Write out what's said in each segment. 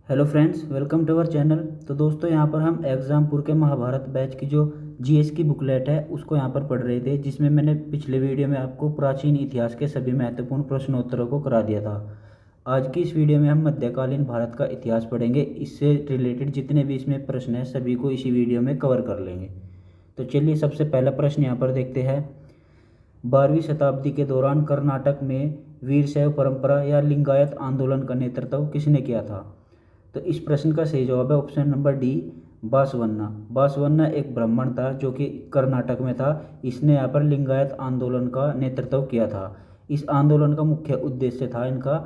Hello friends, welcome to our channel. तो दोस्तों, यहाँ पर हम एग्जामपुर के महाभारत बैच की जो जीएस की बुकलेट है उसको यहाँ पर पढ़ रहे थे, जिसमें मैंने पिछले वीडियो में आपको प्राचीन इतिहास के सभी महत्वपूर्ण प्रश्नोत्तरों को करा दिया था। आज की इस वीडियो में हम मध्यकालीन भारत का इतिहास पढ़ेंगे। इससे रिलेटेड जितने भी इसमें प्रश्न हैं सभी को इसी वीडियो में कवर कर लेंगे। तो चलिए, सबसे पहला प्रश्न यहाँ पर देखते हैं। 12वीं शताब्दी के दौरान कर्नाटक में वीरशैव परंपरा या लिंगायत आंदोलन का नेतृत्व किसने किया था? तो इस प्रश्न का सही जवाब है option number D, Basavanna. Basavanna एक ब्राह्मण था जो कि कर्नाटक में था। इसने यहाँ पर लिंगायत आंदोलन का नेतृत्व किया था। इस आंदोलन का मुख्य उद्देश्य था इनका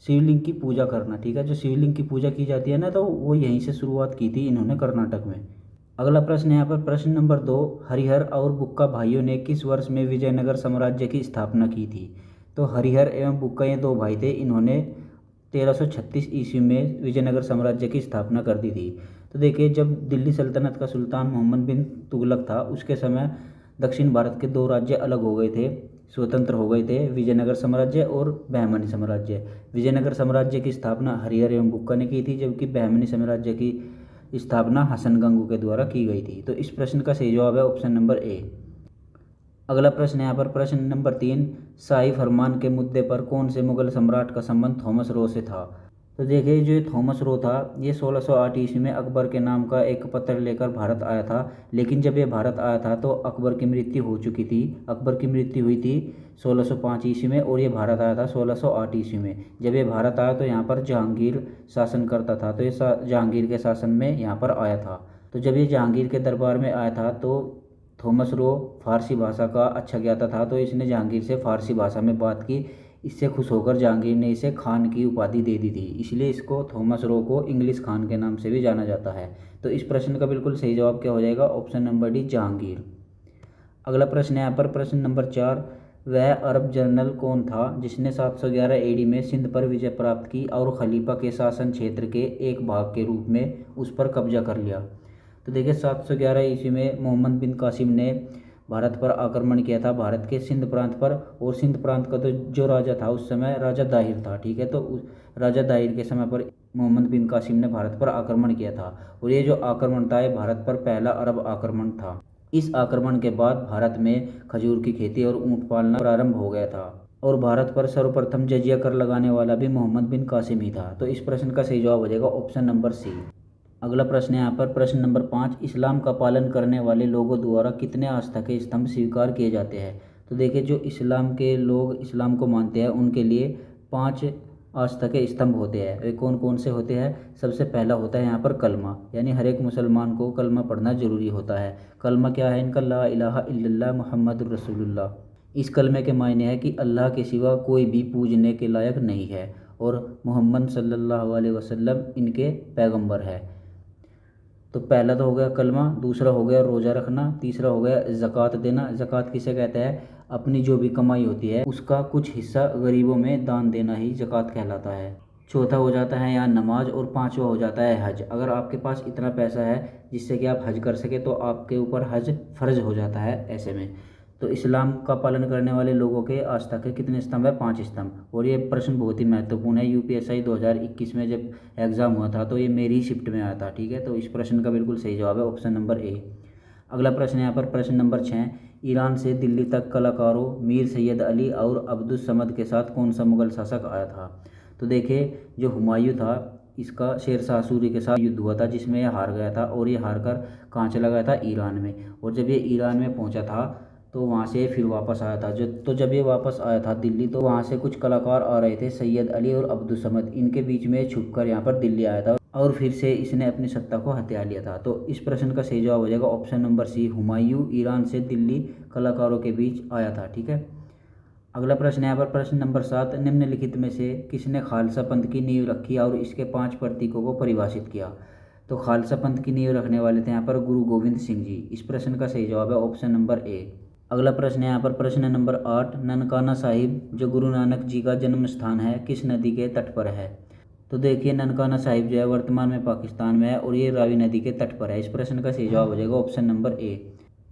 शिवलिंग की पूजा करना। ठीक है, जो शिवलिंग की पूजा की जाती है ना, तो वो यहीं से शुरुआत की थी इन्होंने कर्नाटक में। अगला प्रश्न यहाँ पर प्रश्न नंबर 2, हरिहर और बुक्का भाइयों ने किस वर्ष में विजयनगर साम्राज्य की स्थापना की थी? तो हरिहर एवं बुक्का ये दो भाई थे। इन्होंने 1336 ईस्वी में विजयनगर साम्राज्य की स्थापना कर दी थी। तो देखिए, जब दिल्ली सल्तनत का सुल्तान मोहम्मद बिन तुगलक था, उसके समय दक्षिण भारत के दो राज्य अलग हो गए थे, स्वतंत्र हो गए थे, विजयनगर साम्राज्य और बहमनी साम्राज्य। विजयनगर साम्राज्य की स्थापना हरिहर एवं बुक्का ने की थी, जबकि बहमनी साम्राज्य की स्थापना हसन गंगू के द्वारा की गई थी। तो इस प्रश्न का सही जवाब है ऑप्शन नंबर ए। अगला प्रश्न है यहाँ पर प्रश्न नंबर 3, शाही फरमान के मुद्दे पर कौन से मुगल सम्राट का संबंध थॉमस रो से था? तो देखिए, जो थॉमस रो था ये 1608 ईस्वी में अकबर के नाम का एक पत्र लेकर भारत आया था। लेकिन जब ये भारत आया था तो अकबर की मृत्यु हो चुकी थी। अकबर की मृत्यु हुई थी 1605 ईस्वी में और ये भारत आया था 1608 ईस्वी में। जब ये भारत आया तो यहाँ पर जहांगीर शासन करता था, तो ये जहांगीर के शासन में यहाँ पर आया था। तो जब ये जहांगीर के दरबार में आया था तो थॉमस रो फारसी भाषा का अच्छा ज्ञाता था, तो इसने जहांगीर से फारसी भाषा में बात की। इससे खुश होकर जहांगीर ने इसे खान की उपाधि दे दी थी, इसलिए इसको थॉमस रो को इंग्लिश खान के नाम से भी जाना जाता है। तो इस प्रश्न का बिल्कुल सही जवाब क्या हो जाएगा? Option number D, Jahangir. अगला प्रश्न है यहाँ पर प्रश्न नंबर 4, वह अरब जनरल कौन था जिसने 711 एडी में सिंध पर विजय प्राप्त की और खलीफा के शासन क्षेत्र के एक भाग के रूप में उस पर कब्जा कर लिया? तो देखिए, 711 ईस्वी में मोहम्मद बिन कासिम ने भारत पर आक्रमण किया था, भारत के सिंध प्रांत पर। और सिंध प्रांत का तो जो राजा था उस समय राजा दाहिर था। ठीक है, तो उस राजा दाहिर के समय पर मोहम्मद बिन कासिम ने भारत पर आक्रमण किया था। और ये जो आक्रमण था ये भारत पर पहला अरब आक्रमण था। इस आक्रमण के बाद भारत में खजूर की खेती और ऊंट पालना प्रारंभ हो गया था। और भारत पर सर्वप्रथम जजिया कर लगाने वाला भी मोहम्मद बिन कासिम ही था। तो इस प्रश्न का सही जवाब हो जाएगा ऑप्शन नंबर सी। अगला प्रश्न है यहाँ पर प्रश्न नंबर 5, इस्लाम का पालन करने वाले लोगों द्वारा कितने आस्था के स्तंभ स्वीकार किए जाते हैं? तो देखिए, जो इस्लाम के लोग इस्लाम को मानते हैं उनके लिए 5 आस्था के स्तंभ होते हैं। वे कौन कौन से होते हैं? सबसे पहला होता है यहाँ पर कलमा, यानी हर एक मुसलमान को कलमा पढ़ना जरूरी होता है। कलमा क्या है इनका? ला इलाहा इल्लल्लाह मुहम्मदुर रसूलुल्लाह। इस कलमे के मायने है कि अल्लाह के सिवा कोई भी पूजने के लायक नहीं है और मोहम्मद सल्लल्लाहु अलैहि वसल्लम इनके पैगंबर है। तो पहला तो हो गया कलमा, दूसरा हो गया रोज़ा रखना, तीसरा हो गया ज़कात देना। ज़कात किसे कहते हैं? अपनी जो भी कमाई होती है उसका कुछ हिस्सा गरीबों में दान देना ही ज़कात कहलाता है। चौथा हो जाता है यहाँ नमाज और पांचवा हो जाता है हज। अगर आपके पास इतना पैसा है जिससे कि आप हज कर सके तो आपके ऊपर हज फ़र्ज हो जाता है ऐसे में। तो इस्लाम का पालन करने वाले लोगों के आस्था के कितने स्तंभ है? 5 स्तंभ। और ये प्रश्न बहुत ही महत्वपूर्ण है। यूपीएससी 2021 में जब एग्ज़ाम हुआ था तो ये मेरी शिफ्ट में आया था। ठीक है, तो इस प्रश्न का बिल्कुल सही जवाब है ऑप्शन नंबर ए। अगला प्रश्न है यहाँ पर प्रश्न नंबर 6, ईरान से दिल्ली तक कलाकारों मीर सैयद अली और अब्दुस समद के साथ कौन सा मुगल शासक आया था? तो देखिए, जो हुमायूं था इसका शेर शाह सूरी के साथ युद्ध हुआ था जिसमें यह हार गया था और ये हार कर कहाँ चला गया था? ईरान में। और जब ये ईरान में पहुँचा था तो वहाँ से फिर वापस आया था। जब ये वापस आया था दिल्ली तो वहाँ से कुछ कलाकार आ रहे थे, सैयद अली और अब्दुल समद। इनके बीच में छुपकर यहाँ पर दिल्ली आया था और फिर से इसने अपनी सत्ता को हथिया लिया था। तो इस प्रश्न का सही जवाब हो जाएगा option number C, Humayun Iran से दिल्ली कलाकारों के बीच आया था। ठीक है, अगला प्रश्न है यहाँ पर प्रश्न नंबर 7, निम्नलिखित में से किसने खालसा पंथ की नींव रखी और इसके 5 प्रतीकों को परिभाषित किया? तो खालसा पंथ की नींव रखने वाले थे यहाँ पर गुरु गोविंद सिंह जी। इस प्रश्न का सही जवाब है ऑप्शन नंबर ए। अगला प्रश्न है यहाँ पर प्रश्न नंबर 8, ननकाना साहिब जो गुरु नानक जी का जन्म स्थान है किस नदी के तट पर है? तो देखिए, ननकाना साहिब जो है वर्तमान में पाकिस्तान में है और ये रावी नदी के तट पर है। इस प्रश्न का सही जवाब हो जाएगा ऑप्शन नंबर ए।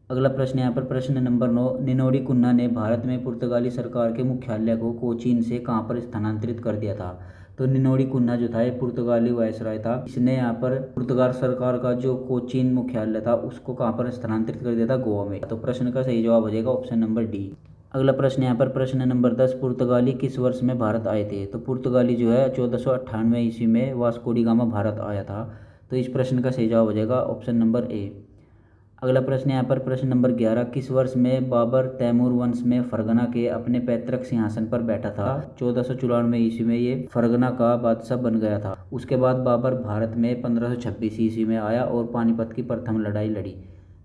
अगला प्रश्न यहाँ पर प्रश्न नंबर 9, निनोडी कुन्ना ने भारत में पुर्तगाली सरकार के मुख्यालय को कोचीन से कहाँ पर स्थानांतरित कर दिया था? तो निनोड़ी कुन्हा जो था ये पुर्तगाली वायसराय था। इसने यहाँ पर पुर्तगाल सरकार का जो कोचीन मुख्यालय था उसको कहाँ पर स्थानांतरित कर दिया था, गोवा में। तो प्रश्न का सही जवाब हो जाएगा ऑप्शन नंबर डी। अगला प्रश्न यहाँ पर प्रश्न नंबर 10, पुर्तगाली किस वर्ष में भारत आए थे। तो पुर्तगाली जो है 1498 ईस्वी में वास्को डी गामा भारत आया था। तो इस प्रश्न का सही जवाब हो जाएगा ऑप्शन नंबर ए। अगला प्रश्न यहाँ पर प्रश्न नंबर 11, किस वर्ष में बाबर तैमूर वंश में फरगना के अपने पैतृक सिंहासन पर बैठा था। 1494 ईस्वी में ये फरगना का बादशाह बन गया था। उसके बाद बाबर भारत में 1526 ईस्वी में आया और पानीपत की प्रथम लड़ाई लड़ी,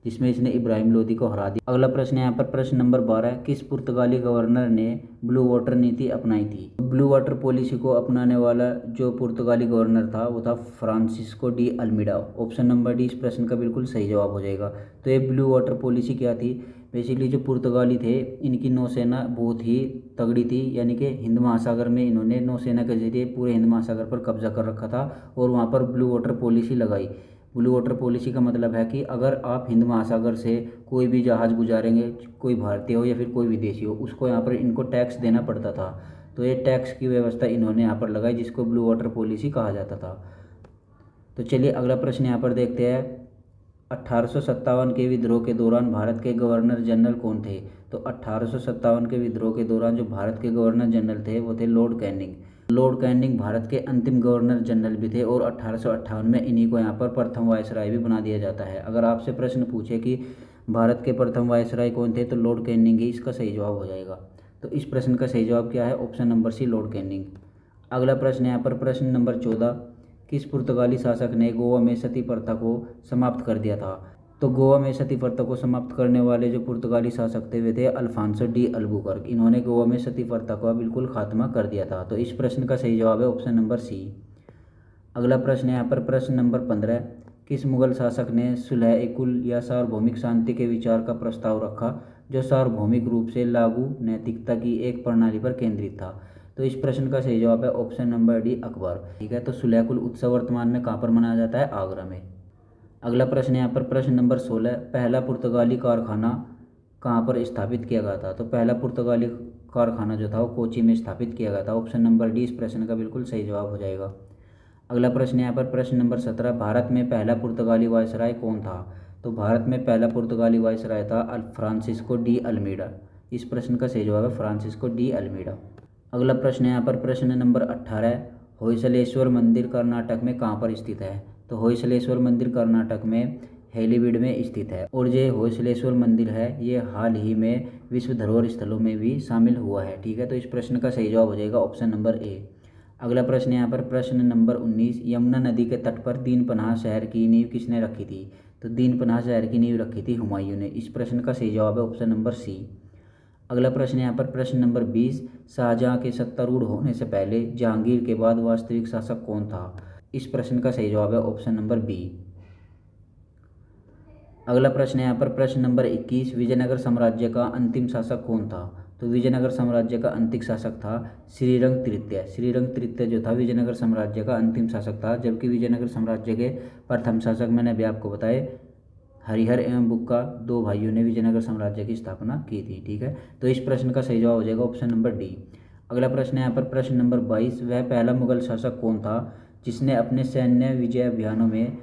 जिसमें इसने इब्राहिम लोदी को हरा दिया। अगला प्रश्न यहाँ पर प्रश्न नंबर 12, किस पुर्तगाली गवर्नर ने ब्लू वाटर नीति अपनाई थी। ब्लू वाटर पॉलिसी को अपनाने वाला जो पुर्तगाली गवर्नर था वो था Francisco de Almeida. Option number D इस प्रश्न का बिल्कुल सही जवाब हो जाएगा। तो ये ब्लू वाटर पॉलिसी क्या थी, बेसिकली जो पुर्तगाली थे इनकी नौसेना बहुत ही तगड़ी थी, यानी कि हिंद महासागर में इन्होंने नौसेना के जरिए पूरे हिंद महासागर पर कब्जा कर रखा था और वहाँ पर ब्लू वाटर पॉलिसी लगाई। ब्लू वाटर पॉलिसी का मतलब है कि अगर आप हिंद महासागर से कोई भी जहाज़ गुजारेंगे, कोई भारतीय हो या फिर कोई विदेशी हो, उसको यहाँ पर इनको टैक्स देना पड़ता था। तो ये टैक्स की व्यवस्था इन्होंने यहाँ पर लगाई, जिसको ब्लू वाटर पॉलिसी कहा जाता था। तो चलिए अगला प्रश्न यहाँ पर देखते हैं। 1857 के विद्रोह के दौरान भारत के गवर्नर जनरल कौन थे। तो 1857 के विद्रोह के दौरान जो भारत के गवर्नर जनरल थे वो थे Lord Canning. Lord Canning Bharat के अंतिम गवर्नर जनरल भी थे और 1858 में इन्हीं को यहाँ पर प्रथम वायसराय भी बना दिया जाता है। अगर आपसे प्रश्न पूछे कि भारत के प्रथम वायसराय कौन थे, तो लॉर्ड कैनिंग ही इसका सही जवाब हो जाएगा। तो इस प्रश्न का सही जवाब क्या है, option number C, Lord Canning. अगला प्रश्न यहाँ पर प्रश्न नंबर 14, किस पुर्तगाली शासक ने गोवा में सती प्रथा को समाप्त कर दिया था। तो गोवा में सती प्रथा को समाप्त करने वाले जो पुर्तगाली शासक थे वे थे अल्फांसो डी अल्बुकर्क। इन्होंने गोवा में सती प्रथा का बिल्कुल खात्मा कर दिया था। तो इस प्रश्न का सही जवाब है ऑप्शन नंबर सी। अगला प्रश्न है यहाँ पर प्रश्न नंबर 15, किस मुगल शासक ने सुलह-ए-कुल या सार्वभौमिक शांति के विचार का प्रस्ताव रखा, जो सार्वभौमिक रूप से लागू नैतिकता की एक प्रणाली पर केंद्रित था। तो इस प्रश्न का सही जवाब है ऑप्शन नंबर डी, अकबर। ठीक है, तो सुलह-ए-कुल उत्सव वर्तमान में कहाँ पर मनाया जाता है, आगरा में। अगला प्रश्न यहाँ पर प्रश्न नंबर 16, पहला पुर्तगाली कारखाना कहाँ पर स्थापित किया गया था। तो पहला पुर्तगाली कारखाना जो था वो कोची में स्थापित किया गया था। ऑप्शन नंबर डी इस प्रश्न का बिल्कुल सही जवाब हो जाएगा। अगला प्रश्न यहाँ पर प्रश्न नंबर 17, भारत में पहला पुर्तगाली वायसराय कौन था। तो भारत में पहला पुर्तगाली वायसराय था फ्रांसिस्को डी अल्मीडा। इस प्रश्न का सही जवाब है फ्रांसिस्को डी अल्मीडा। अगला प्रश्न यहाँ पर प्रश्न नंबर 18, होयसलेश्वर मंदिर कर्नाटक में कहाँ पर स्थित है। तो होयसलेश्वर मंदिर कर्नाटक में हेलीबीड में स्थित है और ये होयसलेश्वर मंदिर है ये हाल ही में विश्व धरोहर स्थलों में भी शामिल हुआ है। ठीक है, तो इस प्रश्न का सही जवाब हो जाएगा ऑप्शन नंबर ए। अगला प्रश्न यहाँ पर प्रश्न नंबर 19, यमुना नदी के तट पर दीनपनाह शहर की नींव किसने रखी थी। तो दीनपनाह शहर की नींव रखी थी हुमायूं ने। इस प्रश्न का सही जवाब है ऑप्शन नंबर सी। अगला प्रश्न यहाँ पर प्रश्न नंबर 20, शाहजहाँ के सत्तारूढ़ होने से पहले जहांगीर के बाद वास्तविक शासक कौन था। इस प्रश्न का सही जवाब है ऑप्शन नंबर बी। अगला प्रश्न यहाँ पर प्रश्न नंबर 21, विजयनगर साम्राज्य का अंतिम शासक कौन था। तो विजयनगर साम्राज्य का अंतिम शासक था श्रीरंग तृतीय। श्रीरंग तृतीय जो था विजयनगर साम्राज्य का अंतिम शासक था, जबकि विजयनगर साम्राज्य के प्रथम शासक मैंने अभी आपको बताए हरिहर एवं बुक्का, दो भाइयों ने विजयनगर साम्राज्य की स्थापना की थी। ठीक है, तो इस प्रश्न का सही जवाब हो जाएगा ऑप्शन नंबर डी। अगला प्रश्न यहाँ पर प्रश्न नंबर 22, वह पहला मुगल शासक कौन था जिसने अपने सैन्य विजय अभियानों में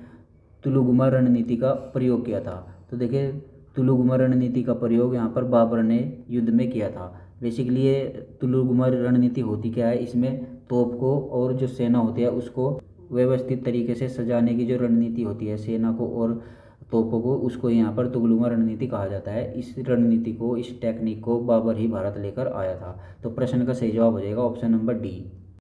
तुलुगुमा रणनीति का प्रयोग किया था। तो देखिए तुलुगुमा रणनीति का प्रयोग यहाँ पर बाबर ने युद्ध में किया था। बेसिकली ये तुलुगुमा रणनीति होती क्या है, इसमें तोप को और जो सेना होती है उसको व्यवस्थित तरीके से सजाने की जो रणनीति होती है सेना को और तोपों को, उसको यहाँ पर तुगलुमा रणनीति कहा जाता है। इस रणनीति को, इस टेक्निक को बाबर ही भारत लेकर आया था। तो प्रश्न का सही जवाब हो जाएगा ऑप्शन नंबर डी।